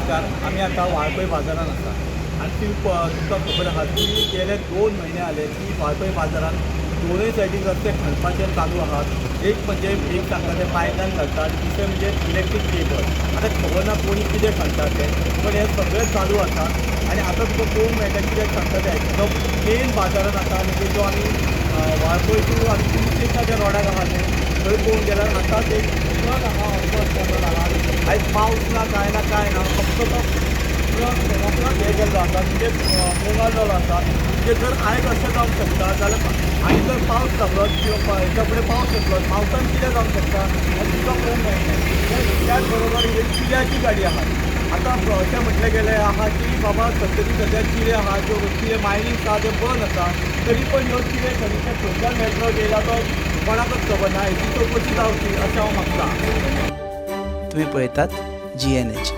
नमस्कार. आम्ही आता वाळपय बाजारात आसा आणि तुमकां खबर आहा की गेले 2 महिने जाले की वाळपय बाजारात दोनूय सायडीक रस्ते खणपाचे चालू आहात. एक म्हणजे एक सांगता ते पायदान घालतात, दुसरें म्हणजे इलेक्ट्रीक केबल. आतां खबर ना कोणी कितें घालता तें, पण हें सगळें चालू आसा. आनी आतां तुका पळोवंक मेळटा कित्याक सांगता तें जो मेन बाजारान आसा म्हणजे जो आमी वाळपय टू आमी पुलीस स्टेशनाच्या रोडार आहा न्हू, थंय पळोवंक गेल्यार आतांच एक ट्रक हांगा ऑलमोस्ट आहा. आयज पावस ना कांय ना फक्त तो ट्रक हे गेल्लो आसा म्हणजे मोगाळलेलो आसा. म्हणजे जर आयज अशें जावंक शकता जाल्यार आनी जर पावस लागलो किंवा हेच्या फुडें पावस येतलो पावसान कितें जावंक शकता हें तुमकां पळोवंक मेळटलें. त्याच बरोबर ही चिऱ्याची गाडी आहा. आतां अशें म्हटलें गेलें आहा की बाबा सद्या चिरे आहा ज्यो चिरे मायनींग आहा ते बंद आसा, तरी पण ह्यो चिरे खंयचे सोशल नेटवर्क येयला तो कोणाकच खबर ना. हेची चवकशी जावची अशें हांव मागतां. तुम्ही पळयतात GNH.